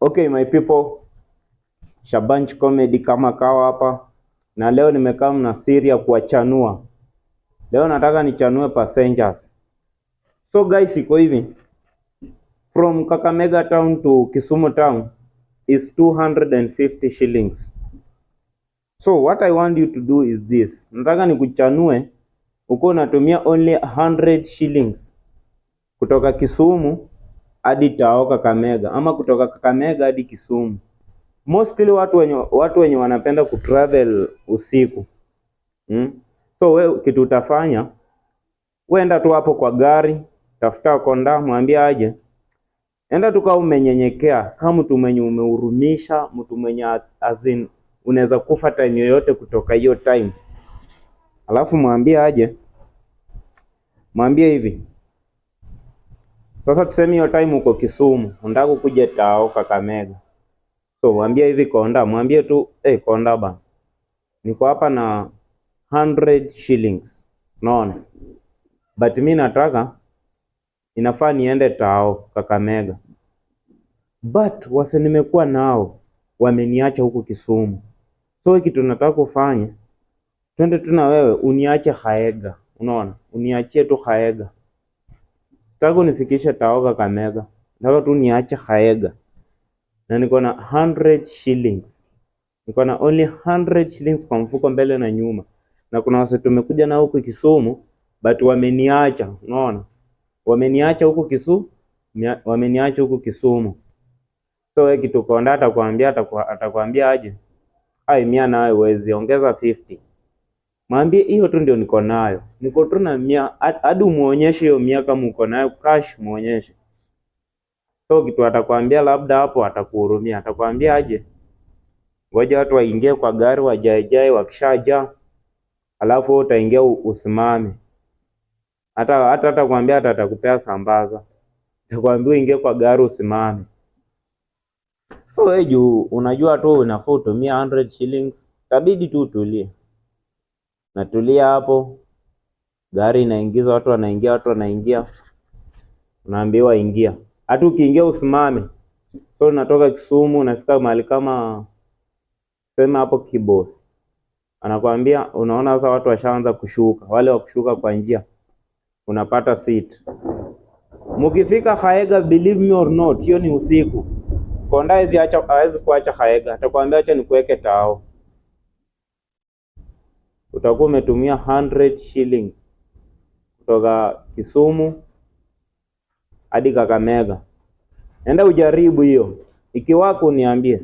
Okay my people, Shabanch Comedy kama kawa hapa, na leo nimekaa na siri ya kuwachanua. Leo nataka nichanue passengers. So guys, iko hivi. From Kakamega town to Kisumu town is 250 shillings. So what I want you to do is this. Nataka nikuchanue uko unatumia only 100 shillings kutoka Kisumu hadi Tao Kakamega, ama kutoka Kakamega hadi Kisumu. Mostly watu wenye wanapenda kutravel usiku. So we kitu utafanya, enda tu hapo kwa gari, tafuta konda, mwambie aje. Enda tu kama umenyenyekea, kama mtu mwenye umehurumisha, mtu mwenye azin unaweza kufa time yoyote kutoka hiyo time. Alafu mwambie aje. Mwambie hivi. Sasa tuseme hiyo time uko Kisumu, unataka kuja Tao Kakamega. So mwambie hivi konda, mwambie tu konda bana, niko hapa na 100 shillings. Unaona? But mimi nataka inafaa niende Tao Kakamega. But wase nimekuwa nao wameniacha huko Kisumu. So kitu nataka kufanya, twende tu na wewe uniache Kaega. Unaona? Uniachie tu Kaega. Sitaki unifikishe Tao Kakamega. Nataka tu niache Kaega. Na niko na 100 shillings. Niko na only 100 shillings kwa mfuko mbele na nyuma. Na kuna wase tumekuja na huko Kisumu but wameniacha, unaona? Wameniacha huko Kisumu. So wewe kitu konda atakwambia aje? Mia nawe uwezi ongeza 50. Mwambie hiyo tu ndio niko nayo. Niko tu na 100, hadi umuonyeshe hiyo 100 kama uko nayo cash, muonyeshe. So kitu atakwambia labda hapo atakuhurumia. Atakwambia aje? Ngoja watu waingie kwa gari wajae, wakishaja alafu utaingia usimame. Hata kwambia atakupea sambaza. Atakwambia uingie kwa gari usimame. So wewe juu unajua tu unafaa utumia 100 shillings, tabidi tu utulie. Natulia hapo. Gari inaingiza, watu wanaingia. Unaambiwa ingia. Hata ukiingia usimame. So unatoka Kisumu unafika mahali kama sema hapo Kibos. Anakuambia unaona sasa watu washaanza kushuka. Wale wa kushuka kwa njia. Unapata seat. Mkifika Kaega, believe me or not, hiyo ni usiku. Konda hawezi kuacha Kaega. Atakwambia acha nikuweke Tao. Utakuwa umetumia 100 shillings kutoka Kisumu hadi Kakamega. Enda ujaribu hiyo. Ikiwako niambie.